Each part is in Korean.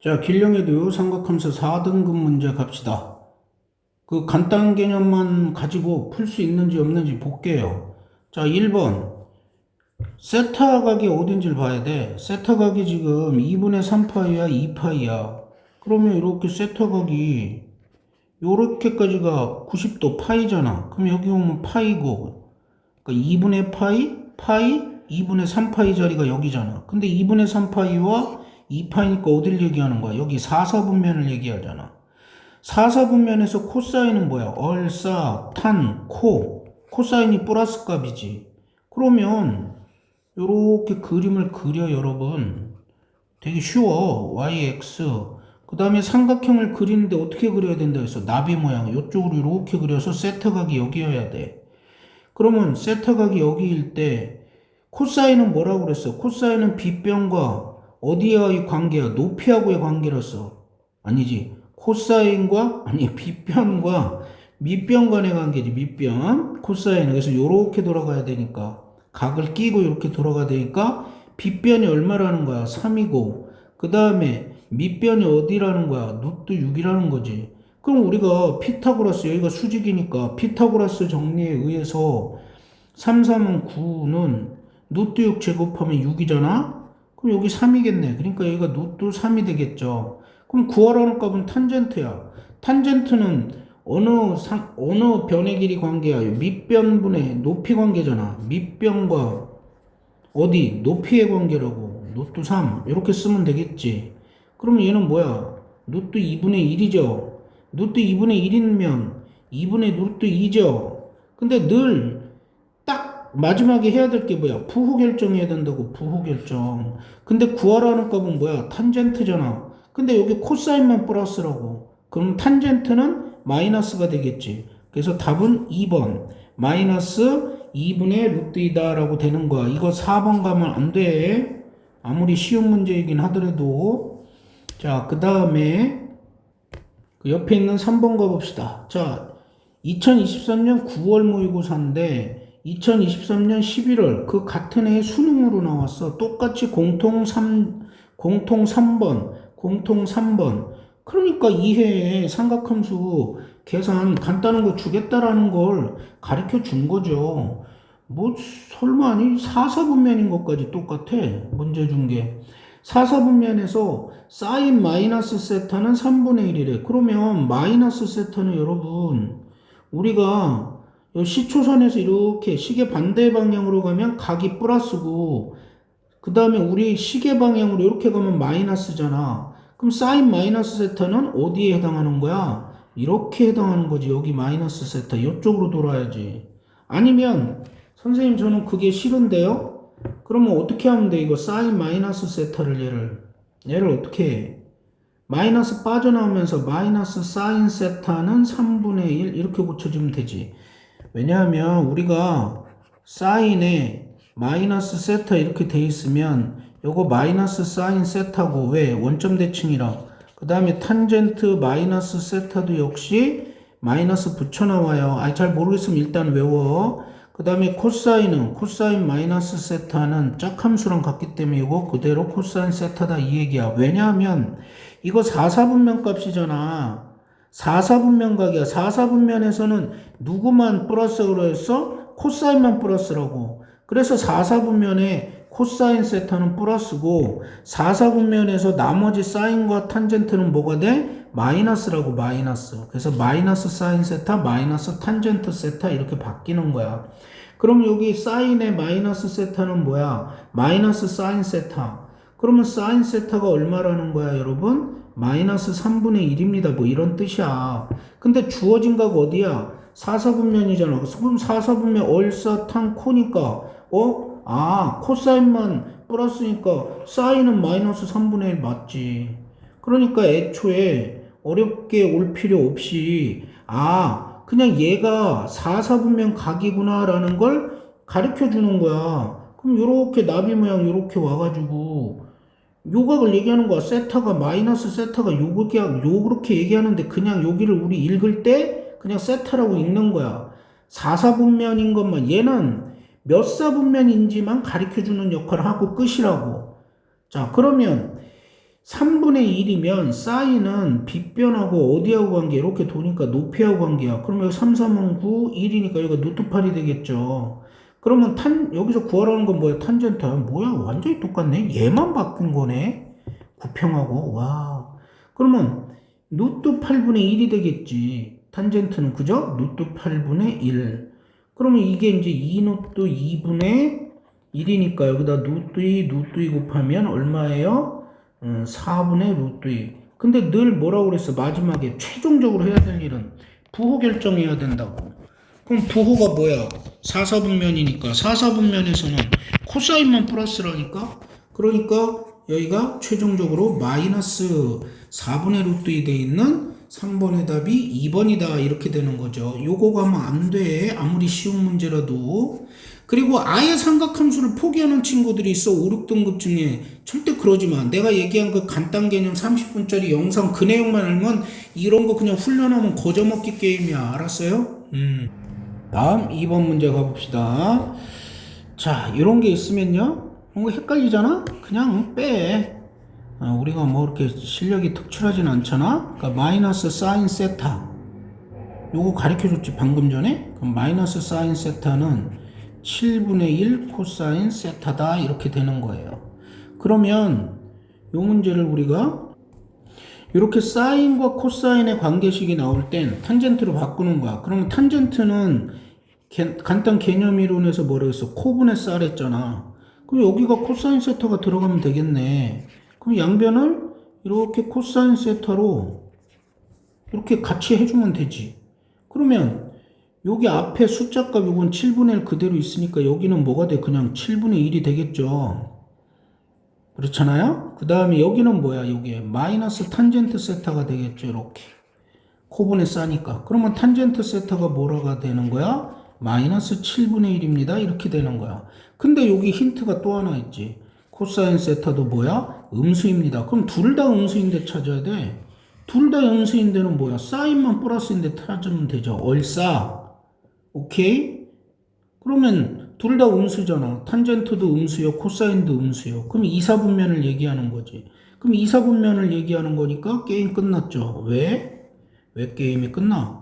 자, 길령에도 삼각함수 4등급 문제 갑시다. 그 간단 개념만 가지고 풀 수 있는지 없는지 볼게요. 자, 1번. 세타 각이 어딘지를 봐야 돼. 세타 각이 지금 2분의 3파이야, 2파이야. 그러면 이렇게 세타 각이 요렇게까지가 90도 파이잖아. 그럼 여기 오면 파이고, 그러니까 2분의 파이, 2분의 3파이 자리가 여기잖아. 근데 2분의 3파이와 2파이니까 어딜 얘기하는 거야? 여기 4사분면을 얘기하잖아. 4사분면에서 코사인은 뭐야? 얼싸, 탄, 코사인이 플러스 값이지. 그러면 요렇게 그림을 그려 여러분. 되게 쉬워. yx. 그 다음에 삼각형을 그리는데 어떻게 그려야 된다 해서 나비 모양 이쪽으로 이렇게 그려서 세타각이 여기여야 돼. 그러면 세타각이 여기일 때 코사인은 뭐라고 그랬어? 코사인은 빗변과 어디와의 관계야? 높이하고의 관계로서. 아니지. 코사인과 아니 빗변과 밑변 간의 관계지. 밑변 코사인. 그래서 요렇게 돌아가야 되니까 각을 끼고 이렇게 돌아가야 되니까 빗변이 얼마라는 거야? 3이고 그 다음에 밑변이 어디라는 거야? 루트 6이라는 거지. 그럼 우리가 피타고라스 여기가 수직이니까 피타고라스 정리에 의해서 3, 3은 9는 루트 6 제곱하면 6이잖아? 그럼 여기 3이겠네. 그러니까 여기가 루트 3이 되겠죠. 그럼 구하라는 값은 탄젠트야. 탄젠트는 어느 변의 길이 관계야? 밑변분의 높이 관계잖아. 밑변과 어디? 높이의 관계라고. 루트 3. 이렇게 쓰면 되겠지. 그럼 얘는 뭐야? 루트 2분의 1이죠. 루트 2분의 1이면 2분의 루트 2죠. 근데 늘 딱 마지막에 해야 될 게 뭐야? 부호 결정해야 된다고. 부호 결정. 근데 구하라는 값은 뭐야? 탄젠트잖아. 근데 여기 코사인만 플러스라고. 그럼 탄젠트는 마이너스가 되겠지. 그래서 답은 2번. 마이너스 2분의 루트 2다 라고 되는 거야. 이거 4번 가면 안 돼. 아무리 쉬운 문제이긴 하더라도. 자, 그 다음에 그 옆에 있는 3번 가봅시다. 자, 2023년 9월 모의고사인데 2023년 11월 그 같은 해에 수능으로 나왔어. 똑같이 공통 3번, 공통 3번. 그러니까 이 해에 삼각함수 계산 간단한 거 주겠다라는 걸 가르쳐 준 거죠. 뭐 설마 아니 4사분면인 것까지 똑같아. 문제 준 게. 4사분면에서 사인 마이너스 세타는 3분의 1이래. 그러면 마이너스 세타는 여러분 우리가 시초선에서 이렇게 시계 반대 방향으로 가면 각이 플러스고 그 다음에 우리 시계 방향으로 이렇게 가면 마이너스잖아. 그럼 사인 마이너스 세타는 어디에 해당하는 거야? 이렇게 해당하는 거지. 여기 마이너스 세타 이쪽으로 돌아야지. 아니면 선생님 저는 그게 싫은데요? 그러면 어떻게 하면 돼? 이거 사인 마이너스 세타를 얘를 어떻게 해? 마이너스 빠져나오면서 마이너스 사인 세타는 3분의 1 이렇게 고쳐주면 되지. 왜냐하면 우리가 사인에 마이너스 세타 이렇게 돼 있으면 요거 마이너스 사인 세타고 왜? 원점 대칭이라. 그 다음에 탄젠트 마이너스 세타도 역시 마이너스 붙여 나와요. 잘 모르겠으면 일단 외워. 그 다음에 코사인은 코사인 마이너스 세타는 짝함수랑 같기 때문에 이거 그대로 코사인 세타다 이 얘기야. 왜냐하면 이거 4사분면 값이잖아. 4사분면 각이야. 4사분면에서는 누구만 플러스로 했어? 코사인만 플러스라고. 그래서 4사분면에 코사인 세타는 플러스고 4사분면에서 나머지 사인과 탄젠트는 뭐가 돼? 마이너스라고. 마이너스. 그래서 마이너스 사인 세타 마이너스 탄젠트 세타 이렇게 바뀌는 거야. 그럼 여기 사인의 마이너스 세타는 뭐야? 마이너스 사인 세타. 그러면 사인 세타가 얼마라는 거야 여러분? 마이너스 3분의 1입니다. 뭐 이런 뜻이야. 근데 주어진 각 어디야? 4사분면이잖아. 그럼 4사분면 얼싸탄 코니까 코사인만 플러스니까 사인은 마이너스 3분의 1 맞지. 그러니까 애초에 어렵게 올 필요 없이 그냥 얘가 4사분면 각이구나 라는 걸 가르쳐 주는 거야. 그럼 요렇게 나비 모양 요렇게 와가지고 요 각을 얘기하는 거야. 세타가 마이너스 세타가 요렇게 얘기하는데 그냥 여기를 우리 읽을 때 그냥 세타라고 읽는 거야. 4사분면인 것만 얘는 몇 사분면인지만 가르쳐 주는 역할을 하고 끝이라고. 자, 그러면 3분의 1이면 사인은 빗변하고 어디하고 관계? 이렇게 도니까 높이하고 관계야. 그러면 여기 3, 3은 9, 1이니까 여기가 루트 8이 되겠죠. 그러면 여기서 구하라는 건 뭐야? 탄젠트. 뭐야? 완전히 똑같네. 얘만 바뀐 거네. 구평하고. 와. 그러면 루트 8분의 1이 되겠지. 탄젠트는 그죠? 루트 8분의 1. 그러면 이게 이제 2루트 2분의 1이니까 여기다 루트 2, 루트 2 곱하면 얼마예요? 4분의 루트 2. 근데 늘 뭐라고 그랬어? 마지막에 최종적으로 해야 될 일은 부호 결정해야 된다고. 그럼 부호가 뭐야? 4, 4분면이니까 4, 4분면에서는 코사인만 플러스라니까? 그러니까 여기가 최종적으로 마이너스 4분의 루트 2 돼 있는 3번의 답이 2번이다 이렇게 되는 거죠. 요거 가면 안 돼. 아무리 쉬운 문제라도. 그리고 아예 삼각함수를 포기하는 친구들이 있어. 5, 6등급 중에. 절대 그러지 마. 내가 얘기한 그 간단 개념 30분짜리 영상 그 내용만 알면 이런 거 그냥 훈련하면 거저먹기 게임이야. 알았어요? 다음 2번 문제 가봅시다. 자, 이런 게 있으면요. 뭔가 헷갈리잖아? 그냥 빼. 우리가 뭐 이렇게 실력이 특출하진 않잖아? 그러니까 마이너스 사인 세타. 요거 가르쳐줬지, 방금 전에? 그럼 마이너스 사인 세타는 7분의 1 코사인 세타다. 이렇게 되는 거예요. 그러면 요 문제를 우리가 이렇게 사인과 코사인의 관계식이 나올 땐 탄젠트로 바꾸는 거야. 그러면 탄젠트는 간단 개념 이론에서 뭐라 했어? 코분의 쌀 했잖아. 그럼 여기가 코사인 세타가 들어가면 되겠네. 그럼 양변을 이렇게 코사인 세타로 이렇게 같이 해주면 되지. 그러면 여기 앞에 숫자값 이건 7분의 1 그대로 있으니까 여기는 뭐가 돼? 그냥 7분의 1이 되겠죠. 그렇잖아요? 그 다음에 여기는 뭐야? 여기 마이너스 탄젠트 세타가 되겠죠. 이렇게. 코분의 싸니까. 그러면 탄젠트 세타가 뭐라가 되는 거야? 마이너스 7분의 1입니다. 이렇게 되는 거야. 근데 여기 힌트가 또 하나 있지. 코사인 세타도 뭐야? 음수입니다. 그럼 둘 다 음수인데 찾아야 돼. 둘 다 음수인데는 뭐야? 사인만 플러스인데 찾으면 되죠. 얼싸. 오케이? 그러면 둘 다 음수잖아. 탄젠트도 음수요. 코사인도 음수요. 그럼 2, 4분면을 얘기하는 거지. 그럼 2, 4분면을 얘기하는 거니까 게임 끝났죠. 왜? 왜 게임이 끝나?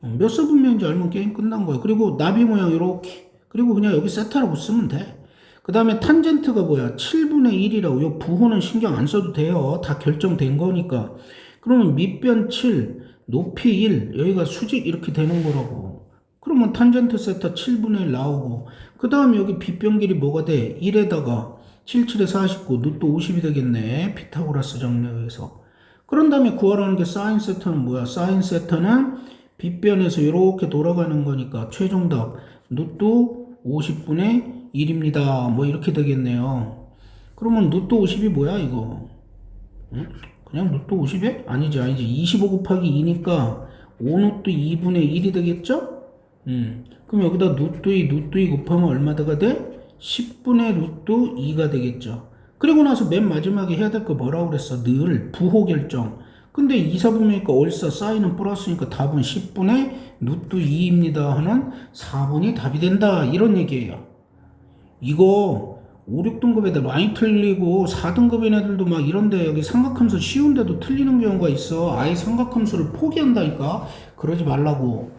몇 사분면인지 알면 게임 끝난 거야. 그리고 나비 모양 이렇게. 그리고 그냥 여기 세타라고 쓰면 돼. 그 다음에 탄젠트가 뭐야? 7분의 1이라고. 요 부호는 신경 안 써도 돼요. 다 결정된 거니까. 그러면 밑변 7, 높이 1, 여기가 수직 이렇게 되는 거라고. 그러면 탄젠트 세타 7분의 1 나오고. 그 다음에 여기 빗변 길이 뭐가 돼? 1에다가 7, 7에 49, 루트 50이 되겠네. 피타고라스 정리에서. 그런 다음에 구하라는 게 사인 세타는 뭐야? 사인 세타는 빗변에서 이렇게 돌아가는 거니까 최종답 루트 50분의 1입니다. 뭐 이렇게 되겠네요. 그러면 루트 50이 뭐야 이거? 응? 그냥 루트 50에? 아니지 25 곱하기 2니까 5 루트 2분의 1이 되겠죠? 그럼 여기다 루트 2 곱하면 얼마가 돼? 10분의 루트 2가 되겠죠. 그리고 나서 맨 마지막에 해야 될 거 뭐라고 그랬어? 늘 부호 결정. 근데 2, 4분면이니까 얼싸 사인은 플러스니까 답은 10분의 루트 2입니다 하는 4번이 답이 된다. 이런 얘기예요. 이거 5, 6등급 애들 많이 틀리고 4등급인 애들도 막 이런데 여기 삼각함수 쉬운데도 틀리는 경우가 있어. 아예 삼각함수를 포기한다니까. 그러지 말라고.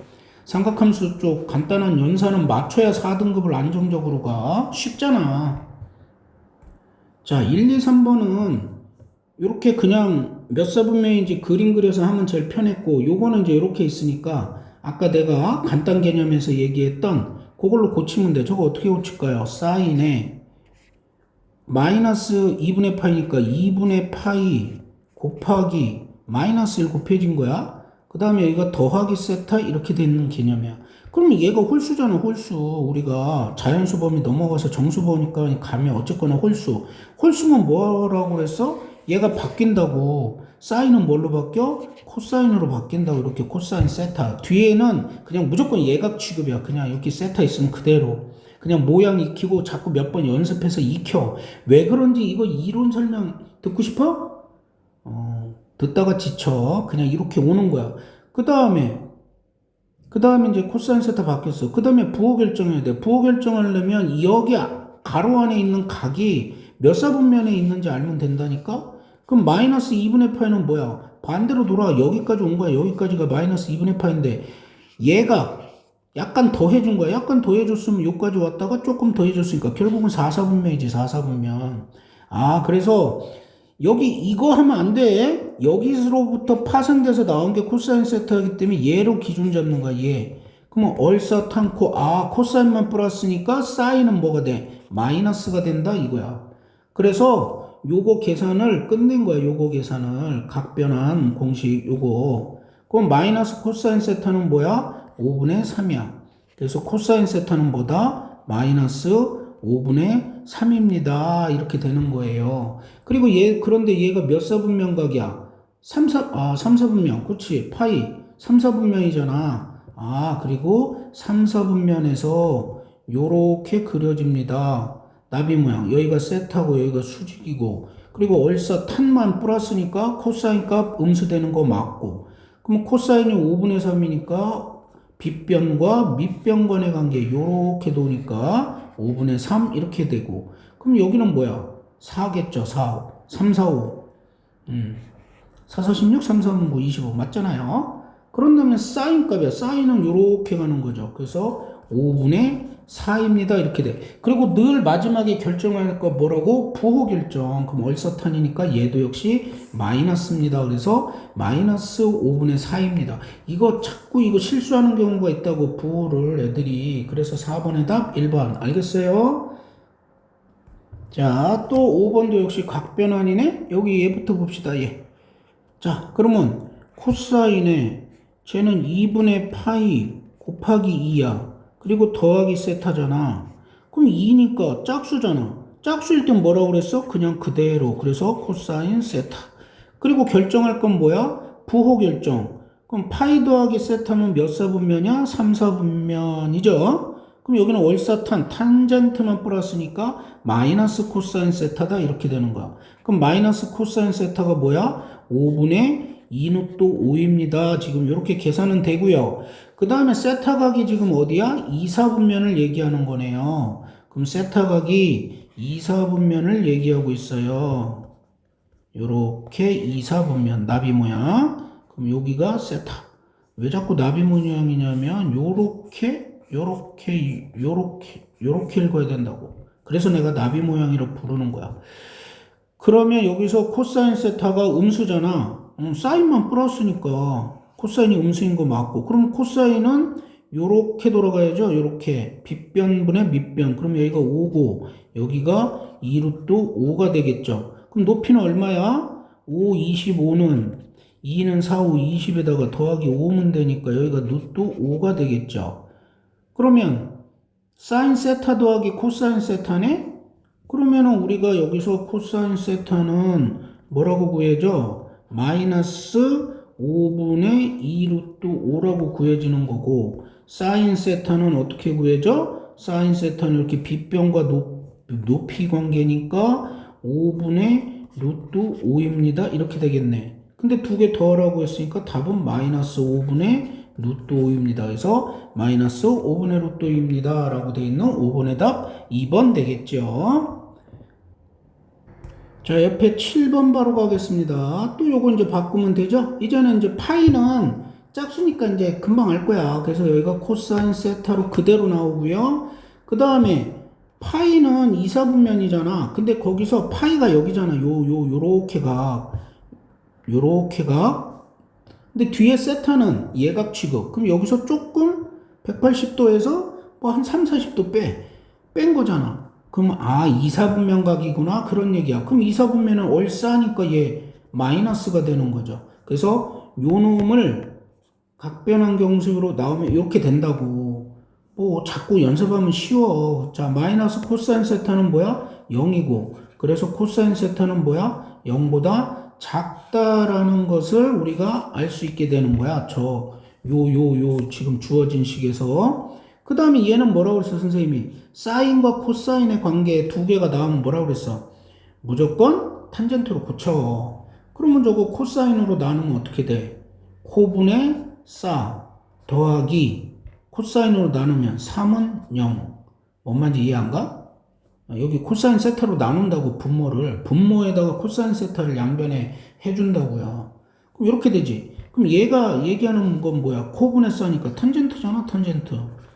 삼각함수 쪽 간단한 연산은 맞춰야 4등급을 안정적으로 가. 쉽잖아. 자, 1, 2, 3번은 이렇게 그냥 몇 사분면인지 그림 그려서 하면 제일 편했고, 요거는 이제 이렇게 있으니까 아까 내가 간단 개념에서 얘기했던 그걸로 고치면 돼. 저거 어떻게 고칠까요? 사인에 마이너스 2분의 파이니까 2분의 파이 곱하기 마이너스 1 곱해진 거야. 그 다음에 여기가 더하기 세타 이렇게 되는 개념이야. 그러면 얘가 홀수잖아. 홀수. 우리가 자연수 범위 넘어가서 정수 보니까 가면 어쨌거나 홀수. 홀수면 뭐라고 그랬어? 얘가 바뀐다고. 사인은 뭘로 바뀌어? 코사인으로 바뀐다고. 이렇게 코사인 세타. 뒤에는 그냥 무조건 예각 취급이야. 그냥 여기 세타 있으면 그대로. 그냥 모양 익히고 자꾸 몇 번 연습해서 익혀. 왜 그런지 이거 이론 설명 듣고 싶어? 듣다가 지쳐. 그냥 이렇게 오는 거야. 그 다음에 이제 코사인 세타 바뀌었어. 그 다음에 부호 결정해야 돼. 부호 결정하려면 여기 가로 안에 있는 각이 몇 사분면에 있는지 알면 된다니까? 그럼 그럼 마이너스 2분의 파이는 뭐야? 반대로 돌아 여기까지 온 거야. 여기까지가 마이너스 2분의 파인데 얘가 약간 더해준 거야. 약간 더해줬으면 여기까지 왔다가 조금 더해줬으니까 결국은 4, 4분면이지. 4, 4분면. 아, 그래서 여기 이거 하면 안 돼. 여기서부터 파생돼서 나온 게 코사인 세타이기 때문에 얘로 기준 잡는 거야. 얘. 그러면 얼사탄코 코사인만 플러스니까 사인은 뭐가 돼? 마이너스가 된다 이거야. 그래서 요거 계산을 끝낸 거야. 요거 계산을 각변환 공식 요거. 그럼 마이너스 코사인 세타는 뭐야? 5분의 3이야. 그래서 코사인 세타는 뭐다? 마이너스 5분의 3입니다. 이렇게 되는 거예요. 그리고 그런데 얘가 몇 사분면각이야? 3, 4분면. 그치? 파이. 3, 4분면이잖아. 그리고 3, 4분면에서 요렇게 그려집니다. 나비 모양. 여기가 세타고 여기가 수직이고. 그리고 얼싸 탄만 플러스니까 코사인 값 음수되는 거 맞고. 그럼 코사인이 5분의 3이니까 빗변과 밑변 간의 관계 요렇게 도니까 5분의 3 이렇게 되고. 그럼 여기는 뭐야? 4겠죠. 4. 3, 4, 5. 4, 4, 16, 3, 3, 9, 25 맞잖아요. 그런다면 사인 값이야. 사인은 요렇게 가는 거죠. 그래서 5분의 4입니다. 이렇게 돼. 그리고 늘 마지막에 결정할 거 뭐라고? 부호 결정. 그럼 얼사탄이니까 얘도 역시 마이너스입니다. 그래서 마이너스 5분의 4입니다. 이거 자꾸 이거 실수하는 경우가 있다고 부호를 애들이. 그래서 4번의 답 1번. 알겠어요? 자, 또 5번도 역시 각변환이네? 여기 얘부터 봅시다. 얘. 자, 그러면 코사인에 쟤는 2분의 파이 곱하기 2야. 그리고 더하기 세타잖아. 그럼 2니까 짝수잖아. 짝수일 땐 뭐라고 그랬어? 그냥 그대로. 그래서 코사인 세타. 그리고 결정할 건 뭐야? 부호 결정. 그럼 파이 더하기 세타는 몇 사분면이야? 3, 4분면이죠? 그럼 여기는 월사탄, 탄젠트만 플러스니까 마이너스 코사인 세타다 이렇게 되는 거야. 그럼 마이너스 코사인 세타가 뭐야? 5분의 2루트 5입니다. 지금 이렇게 계산은 되고요. 그 다음에 세타각이 지금 어디야? 2, 4분면을 얘기하는 거네요. 그럼 세타각이 2, 4분면을 얘기하고 있어요. 요렇게 2, 4분면 나비 모양. 그럼 여기가 세타. 왜 자꾸 나비 모양이냐면 요렇게 읽어야 된다고. 그래서 내가 나비 모양이라고 부르는 거야. 그러면 여기서 코사인 세타가 음수잖아. 사인만 플러스니까 코사인이 음수인 거 맞고. 그럼 코사인은 요렇게 돌아가야죠. 요렇게 빗변분의 밑변. 그럼 여기가 5고 여기가 2루트 5가 되겠죠. 그럼 높이는 얼마야? 5, 25는 2는 4, 5, 20에다가 더하기 5면 되니까 여기가 루트 5가 되겠죠. 그러면 사인 세타 더하기 코사인 세타네? 그러면은 우리가 여기서 코사인 세타는 뭐라고 구해져? 마이너스 5분의 2 루트 5라고 구해지는 거고, 사인 세타는 어떻게 구해져? 사인 세타는 이렇게 빗변과 높이 관계니까 5분의 루트 5입니다. 이렇게 되겠네. 근데 두 개 더하라고 했으니까 답은 마이너스 5분의 루트 5입니다. 그래서 마이너스 5분의 루트 5입니다. 라고 되어 있는 5번의 답 2번 되겠죠. 자, 옆에 7번 바로 가겠습니다. 또 요거 이제 바꾸면 되죠? 이제는 이제 파이는 짝수니까 이제 금방 알 거야. 그래서 여기가 코사인 세타로 그대로 나오고요. 그 다음에 파이는 2, 4분면이잖아. 근데 거기서 파이가 여기잖아. 요렇게가. 근데 뒤에 세타는 예각 취급. 그럼 여기서 조금 180도에서 뭐 한 3, 40도 뺀 거잖아. 그럼 2, 4분면 각이구나 그런 얘기야. 그럼 2, 4분면은 얼싸니까 얘 마이너스가 되는 거죠. 그래서 요 놈을 각변환 경식으로 나오면 이렇게 된다고. 뭐 자꾸 연습하면 쉬워. 자, 마이너스 코사인 세타는 뭐야? 0이고. 그래서 코사인 세타는 뭐야? 0보다 작다라는 것을 우리가 알 수 있게 되는 거야. 지금 주어진 식에서. 그 다음에 얘는 뭐라고 그랬어, 선생님이? 사인과 코사인의 관계 두 개가 나오면 뭐라고 그랬어? 무조건 탄젠트로 고쳐. 그러면 저거 코사인으로 나누면 어떻게 돼? 코분의 싸 더하기 코사인으로 나누면 3은 0. 뭔 말인지 이해 안 가? 여기 코사인 세타로 나눈다고 분모에다가 코사인 세타를 양변에 해준다고요. 그럼 이렇게 되지. 그럼 얘가 얘기하는 건 뭐야? 코분의 싸니까 탄젠트잖아, 탄젠트.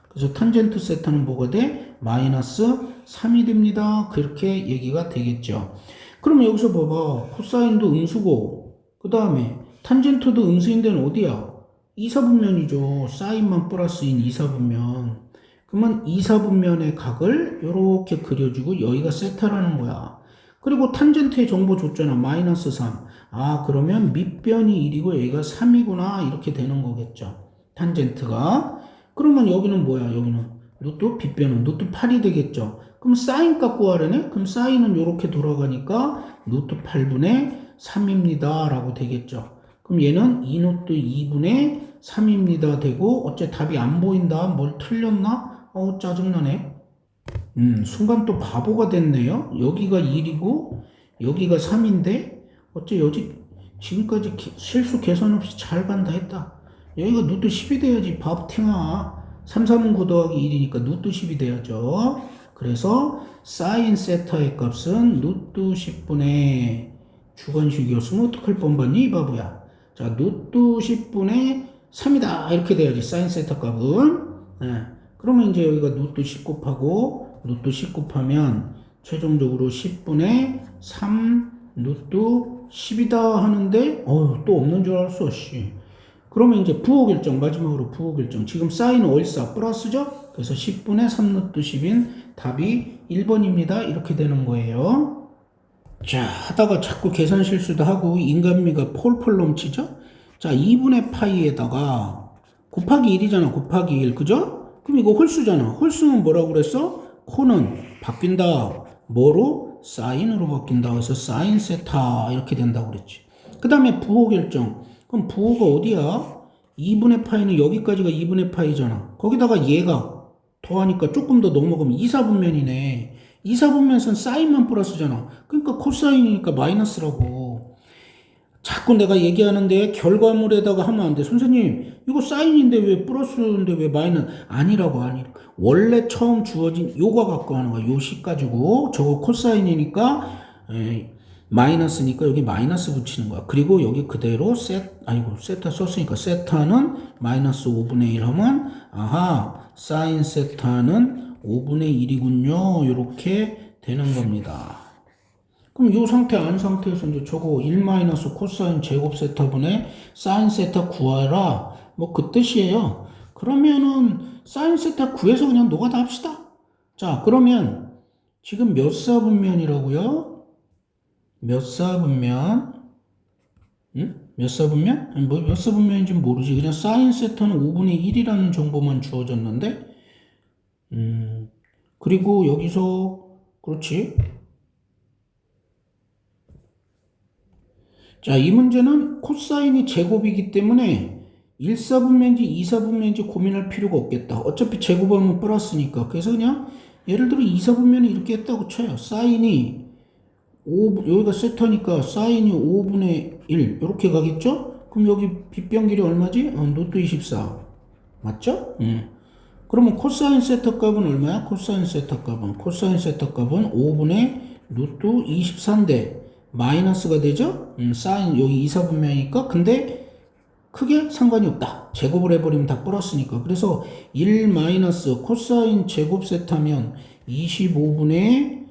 그래서 탄젠트 세타는 뭐가 돼? 마이너스 3이 됩니다. 그렇게 얘기가 되겠죠. 그럼 여기서 봐봐. 코사인도 음수고, 그 다음에 탄젠트도 음수인 데는 어디야? 이사분면이죠. 사인만 플러스인 이사분면. 그러면 이사분면의 각을 이렇게 그려주고 여기가 세타라는 거야. 그리고 탄젠트의 정보 줬잖아. 마이너스 3. 아, 그러면 밑변이 1이고 여기가 3이구나. 이렇게 되는 거겠죠. 탄젠트가. 그러면 여기는 뭐야? 여기는 루트 빗변은 루트 8이 되겠죠. 그럼 사인 값 구하려네? 그럼 사인은 이렇게 돌아가니까 루트 8분의 3입니다. 라고 되겠죠. 그럼 얘는 2루트 2분의 3입니다. 되고 어째 답이 안 보인다. 뭘 틀렸나? 짜증나네. 순간 또 바보가 됐네요. 여기가 1이고 여기가 3인데 어째 여기 지금까지 실수 계산 없이 잘 간다 했다. 여기가 루트 10이 돼야지. 바보탱아. 3, 3은 9 더하기 1이니까 루트 10이 돼야죠. 그래서 사인 세타의 값은 루트 10분의 주관식이었으면 어떡할 뻔봤니 이 바보야. 자, 루트 10분의 3이다. 이렇게 돼야지. 사인 세타 값은. 네. 그러면 이제 여기가 루트 10 곱하고 루트 10 곱하면 최종적으로 10분의 3 루트 10이다 하는데 또 없는 줄 알았어. 씨. 그러면 이제 부호결정 마지막으로 부호결정. 지금 사인 얼싸 플러스죠? 그래서 10분의 3 루트 10인 답이 1번입니다. 이렇게 되는 거예요. 자, 하다가 자꾸 계산 실수도 하고 인간미가 폴폴 넘치죠? 자, 2분의 파이에다가 곱하기 1이잖아. 곱하기 1. 그죠? 그럼 이거 홀수잖아. 홀수는 뭐라고 그랬어? 코는 바뀐다. 뭐로? 사인으로 바뀐다. 그래서 사인 세타 이렇게 된다고 그랬지. 그 다음에 부호 결정. 그럼 부호가 어디야? 2분의 파이는 여기까지가 2분의 파이잖아. 거기다가 얘가 더하니까 조금 더 넘어가면 이사분면이네. 이사분면선 사인만 플러스잖아. 그러니까 코사인이니까 마이너스라고. 자꾸 내가 얘기하는데 결과물에다가 하면 안 돼. 선생님, 이거 사인인데 왜 플러스인데 왜 마이너스? 아니라고. 원래 처음 주어진 요거 갖고 하는 거야. 요 식 가지고. 저거 코사인이니까 마이너스니까 여기 마이너스 붙이는 거야. 그리고 여기 그대로 세타 썼으니까 세타는 마이너스 5분의 1 하면 아하, 사인 세타는 5분의 1이군요. 이렇게 되는 겁니다. 그럼 이 상태 안 상태에서 이제 저거 1 마이너스 코사인 제곱 세타분의 사인 세타 구하라. 뭐 그 뜻이에요. 그러면은 사인 세타 구해서 그냥 노가다 합시다. 자, 그러면 지금 몇 사분면이라고요? 몇 사분면? 몇 사분면? 아니, 뭐 몇 사분면인지 모르지. 그냥 사인 세타는 5분의 1이라는 정보만 주어졌는데, 그리고 여기서 그렇지. 자, 이 문제는 코사인이 제곱이기 때문에 1사분면인지 2사분면인지 고민할 필요가 없겠다. 어차피 제곱하면 플러스니까. 그래서 그냥 예를 들어 2사분면을 이렇게 했다고 쳐요. 사인이 5, 여기가 세타니까 사인이 5분의 1 이렇게 가겠죠? 그럼 여기 빗변길이 얼마지? 루트 24 맞죠? 그러면 코사인 세타 값은 얼마야? 코사인 세타 값은 5분의 루트 24인데 마이너스가 되죠? 사인 여기 이사분면이니까. 근데 크게 상관이 없다. 제곱을 해버리면 다 플러스니까. 그래서 1 마이너스 코사인 제곱 세타면 25분의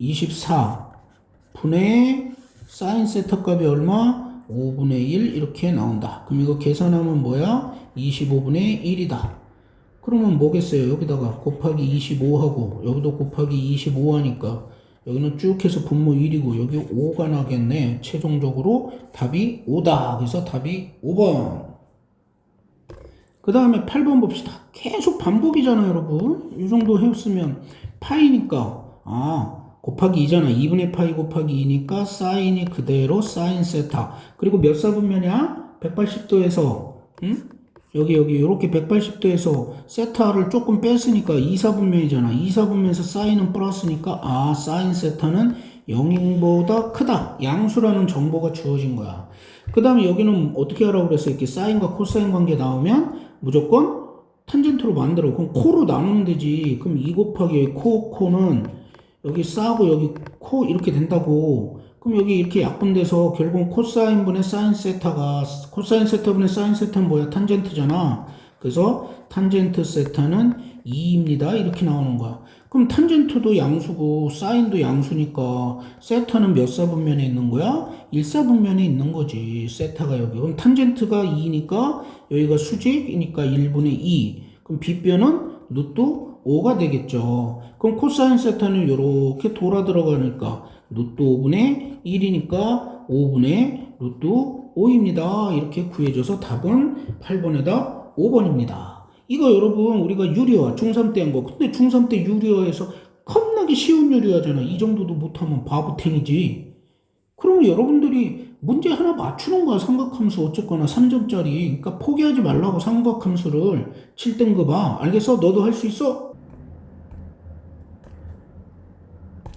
24분의 사인 세타 값이 얼마? 5분의 1 이렇게 나온다. 그럼 이거 계산하면 뭐야? 25분의 1이다. 그러면 뭐겠어요? 여기다가 곱하기 25하고 여기도 곱하기 25 하니까 여기는 쭉 해서 분모 1이고 여기 5가 나겠네. 최종적으로 답이 5다. 그래서 답이 5번. 그 다음에 8번 봅시다. 계속 반복이잖아요, 여러분. 이 정도 해왔으면 파이니까 곱하기 2잖아. 2분의 파이 곱하기 2니까 사인이 그대로 사인 세타. 그리고 몇 사분면이야? 180도에서 여기 이렇게 180도에서 세타를 조금 뺐으니까 2사분면이잖아. 2사분면에서 사인은 플러스니까 사인 세타는 0보다 크다. 양수라는 정보가 주어진 거야. 그 다음에 여기는 어떻게 하라고 그랬어? 이렇게 사인과 코사인 관계 나오면 무조건 탄젠트로 만들어. 그럼 코로 나누면 되지. 그럼 2 곱하기 코는 여기 싸고 여기 코 이렇게 된다고. 그럼 여기 이렇게 약분돼서 결국 코사인분의 사인 세타가 코사인 세타분의 사인 세타는 뭐야? 탄젠트잖아. 그래서 탄젠트 세타는 2입니다. 이렇게 나오는 거야. 그럼 탄젠트도 양수고 사인도 양수니까 세타는 몇 사분면에 있는 거야? 1사분면에 있는 거지. 세타가 여기. 그럼 탄젠트가 2니까 여기가 수직이니까 1분의 2. 그럼 빗변은 루트 5가 되겠죠. 그럼 코사인 세타는 이렇게 돌아 들어가니까 루트 5분의 1이니까 5분의 루트 5입니다. 이렇게 구해줘서 답은 8번에다 5번입니다. 이거 여러분 우리가 유리화 중3 때 한 거. 근데 중3 때 유리화에서 겁나게 쉬운 유리화잖아. 이 정도도 못하면 바보탱이지. 그러면 여러분들이 문제 하나 맞추는 거야. 삼각함수 어쨌거나 3점짜리. 그러니까 포기하지 말라고 삼각함수를 7등급아. 알겠어? 너도 할 수 있어?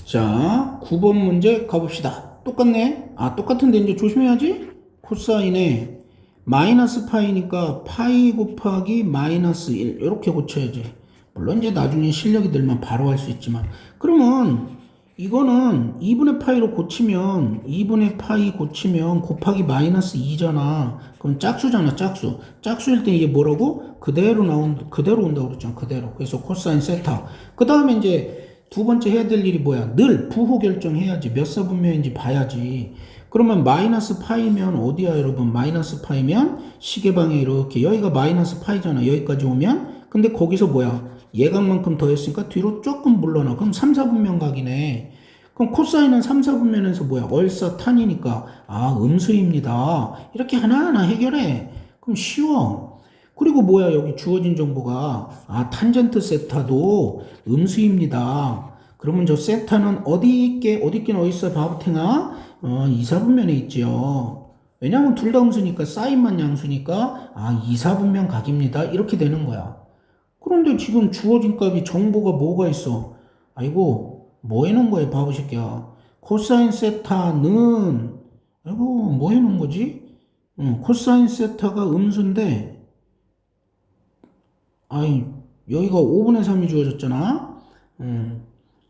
자, 9번 문제 가봅시다. 똑같네. 아, 똑같은데 이제 조심해야지. 코사인에 마이너스 파이니까 파이 곱하기 마이너스 1 이렇게 고쳐야지. 물론 이제 나중에 실력이 들면 바로 할 수 있지만. 그러면 이거는 2분의 파이로 고치면 2분의 파이 고치면 곱하기 마이너스 2잖아. 그럼 짝수잖아. 짝수. 짝수일 때 이게 뭐라고? 그대로 온다고 그랬잖아. 그대로. 그래서 코사인 세타. 그 다음에 이제 두 번째 해야 될 일이 뭐야? 늘 부호 결정해야지. 몇 사분면인지 봐야지. 그러면 마이너스 파이면 어디야 여러분? 마이너스 파이면 시계방에 이렇게 여기가 마이너스 파이잖아. 여기까지 오면. 근데 거기서 뭐야? 예각만큼 더했으니까 뒤로 조금 물러나. 그럼 3, 4분면 각이네. 그럼 코사인은 3, 4분면에서 뭐야? 얼사 탄이니까 아 음수입니다. 이렇게 하나하나 해결해. 그럼 쉬워. 그리고 뭐야 여기 주어진 정보가 아 탄젠트 세타도 음수입니다. 그러면 저 세타는 어디 있긴 어디 있어 바보탱아? 2, 4분면에 있지요. 왜냐면 둘 다 음수니까 사인만 양수니까 아 2, 4분면 각입니다. 이렇게 되는 거야. 그런데 지금 주어진 값이 정보가 뭐가 있어? 아이고 뭐 해놓은 거야 바보 새끼야. 코사인 세타는 아이고 뭐 해놓은 거지? 코사인 세타가 음수인데 아이 여기가 5분의 3이 주어졌잖아.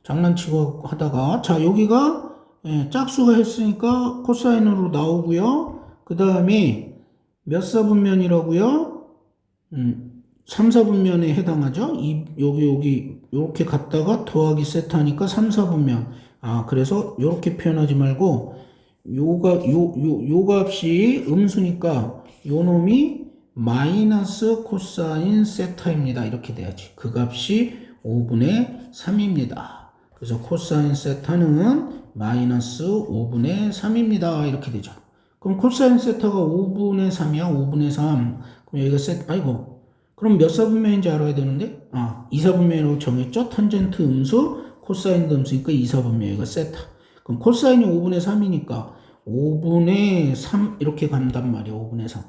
장난치고 하다가 자 여기가 짝수가 했으니까 코사인으로 나오고요. 그 다음에 몇 사분면이라고요? 3, 4분면에 해당하죠. 여기 이렇게 갔다가 더하기 세타니까 3, 4분면. 아 그래서 이렇게 표현하지 말고 요 값이 음수니까 요 놈이 마이너스 코사인 세타입니다. 이렇게 돼야지. 그 값이 5분의 3입니다. 그래서 코사인 세타는 마이너스 5분의 3입니다. 이렇게 되죠. 그럼 코사인 세타가 5분의 3이야. 5분의 3. 그럼 여기가 아이고. 그럼 몇 사분면인지 알아야 되는데? 아, 2사분면으로 정했죠? 탄젠트 음수, 코사인도 음수니까 2사분면. 여기가 세타. 그럼 코사인이 5분의 3이니까 5분의 3 이렇게 간단 말이야. 5분의 3.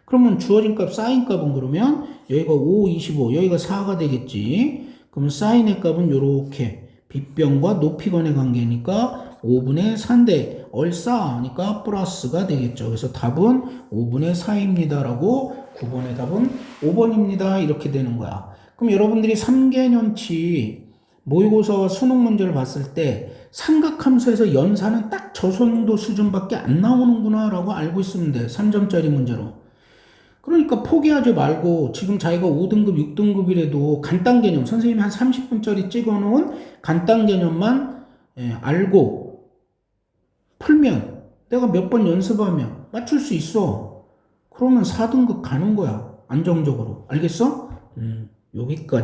그러면 주어진 값 사인 값은 그러면 여기가 5, 25, 여기가 4가 되겠지. 그러면 사인의 값은 요렇게 빗변과 높이관의 관계니까 5분의 4인데 얼싸니까 플러스가 되겠죠. 그래서 답은 5분의 4입니다. 라고 9번의 답은 5번입니다. 이렇게 되는 거야. 그럼 여러분들이 3개년치 모의고사와 수능 문제를 봤을 때 삼각함수에서 연산은 딱 저 정도 수준밖에 안 나오는구나 라고 알고 있으면 돼. 3점짜리 문제로. 그러니까 포기하지 말고 지금 자기가 5등급, 6등급이라도 간단 개념, 선생님이 한 30분짜리 찍어놓은 간단 개념만 알고 풀면 내가 몇 번 연습하면 맞출 수 있어. 그러면 4등급 가는 거야. 안정적으로. 알겠어? 여기까지.